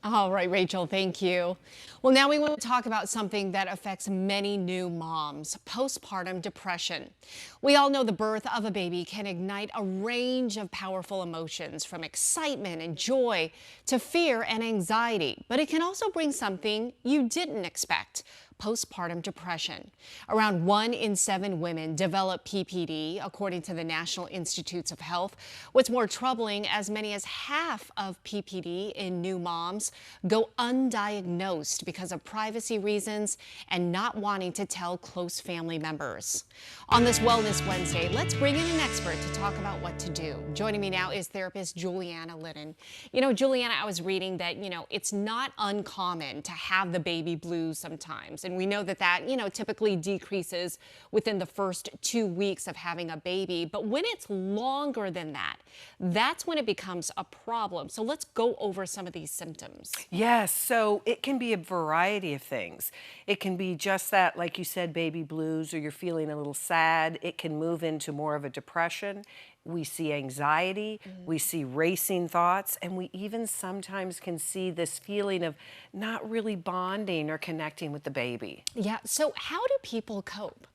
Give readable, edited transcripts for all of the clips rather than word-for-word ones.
All right, Rachel, thank you. Well, now we want to talk about something that affects many new moms, postpartum depression. We all know the birth of a baby can ignite a range of powerful emotions, from excitement and joy to fear and anxiety, but it can also bring something you didn't expect: postpartum depression. Around 1 in 7 women develop PPD, according to the National Institutes of Health. What's more troubling, as many as half of PPD in new moms go undiagnosed because of privacy reasons and not wanting to tell close family members. On this Wellness Wednesday, let's bring in an expert to talk about what to do. Joining me now is therapist Juliana Litton. Juliana, I was reading that, it's not uncommon to have the baby blues sometimes. And we know that typically decreases within the first 2 weeks of having a baby. But when it's longer than that, that's when it becomes a problem. So let's go over some of these symptoms. Yes, so it can be a variety of things. It can be just that, like you said, baby blues, or you're feeling a little sad. It can move into more of a depression. We see anxiety, we see racing thoughts, and we even sometimes can see this feeling of not really bonding or connecting with the baby. Yeah, so how do people cope?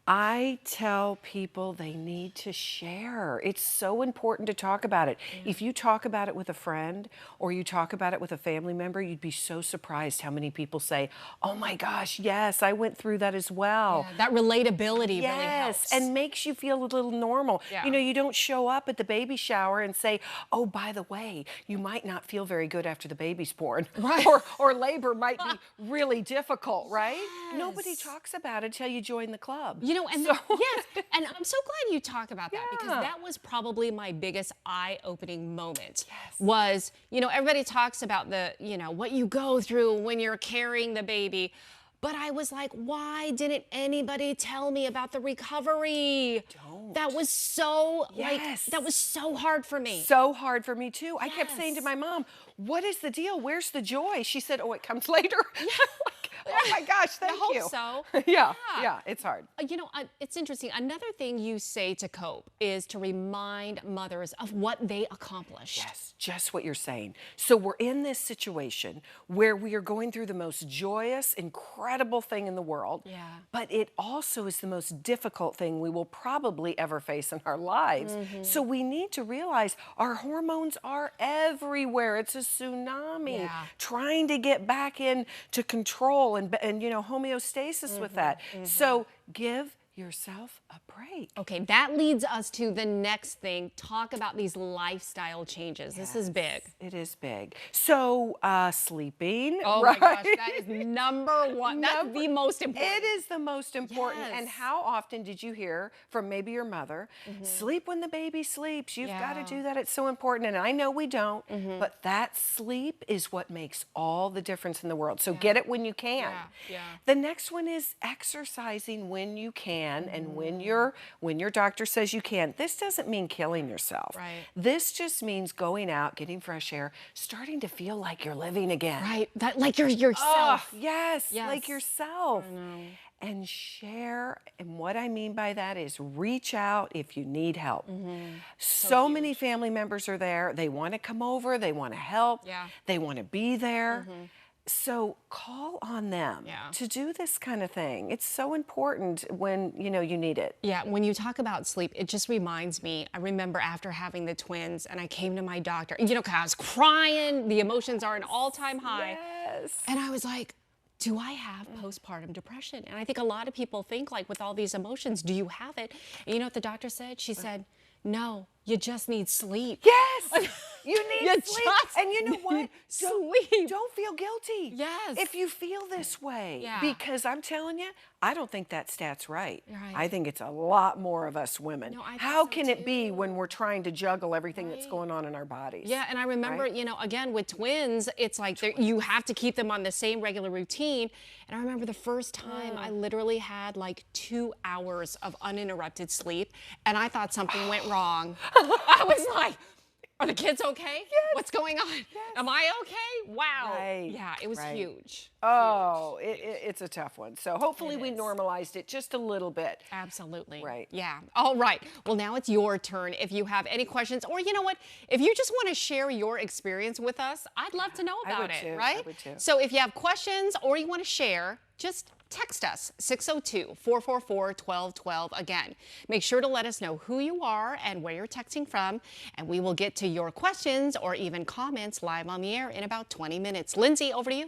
I tell people they need to share. It's so important to talk about it. Yeah. If you talk about it with a friend or you talk about it with a family member, you'd be so surprised how many people say, "Oh my gosh, yes, I went through that as well." Yeah, that relatability yes, really helps. and makes you feel a little normal. Yeah. You don't show up at the baby shower and say, "Oh, by the way, you might not feel very good after the baby's born." Right. Or labor might be really difficult, right? Yes. Nobody talks about it until you join the club. Yes, and I'm so glad you talk about that, Yeah. because that was probably my biggest eye-opening moment. Yes. Was, everybody talks about what you go through when you're carrying the baby. But I was like, why didn't anybody tell me about the recovery? That was so, that was so hard for me. So hard for me too. Yes. I kept saying to my mom, "What is the deal? Where's the joy?" She said, "Oh, it comes later." Oh my gosh, thank you. I hope so. Yeah, it's hard. It's interesting. Another thing you say to cope is to remind mothers of what they accomplished. Yes, just what you're saying. So we're in this situation where we are going through the most joyous, incredible thing in the world. Yeah. But it also is the most difficult thing we will probably ever face in our lives. So we need to realize our hormones are everywhere. It's a tsunami trying to get back into control and homeostasis with that. So give yourself a break. Okay, that leads us to the next thing. Talk about these lifestyle changes. Yes, this is big. It is big. So sleeping. Oh right? my gosh, that is number one. That's the most important. It is the most important. Yes. And how often did you hear from maybe your mother, sleep when the baby sleeps? You've got to do that. It's so important. And I know we don't, but that sleep is what makes all the difference in the world. So get it when you can. Yeah. The next one is exercising when you can. And when your doctor says you can. This doesn't mean killing yourself. Right. This just means going out, getting fresh air, starting to feel like you're living again. Right. Like you're yourself. Oh, yes, like yourself. And share. And what I mean by that is reach out if you need help. So many family members are there. They want to come over. They want to help. Yeah. They want to be there. So call on them to do this kind of thing. It's so important when, you need it. Yeah, when you talk about sleep, it just reminds me, I remember after having the twins and I came to my doctor, 'cause I was crying, the emotions are an all-time high. Yes. And I was like, do I have postpartum depression? And I think a lot of people think, like, with all these emotions, do you have it? And you know what the doctor said? She said, no, you just need sleep. Yes. You need sleep. And you know what? Sleep. Don't feel guilty. Yes. If you feel this way. Yeah. Because I'm telling you, I don't think that stat's right. Right. I think it's a lot more of us women. No, I think How so can it be too. when we're trying to juggle everything that's going on in our bodies? Yeah, and I remember, again, with twins, it's like you have to keep them on the same regular routine. And I remember the first time I literally had like 2 hours of uninterrupted sleep, and I thought something went wrong. I was like, are the kids okay? Yes. What's going on? Yes. Am I okay? Wow. Right. Yeah, it was huge. Oh, it's a tough one. So hopefully It we is. normalized it just a little bit. Absolutely. Right. Yeah. All right. Well, now it's your turn. If you have any questions, or you know what, if you just want to share your experience with us, I'd love to know I about would it, too. right? I would too. So if you have questions or you want to share, just text us 602-444-1212 again. Make sure to let us know who you are and where you're texting from, and we will get to your questions or even comments live on the air in about 20 minutes. Lindsay, over to you.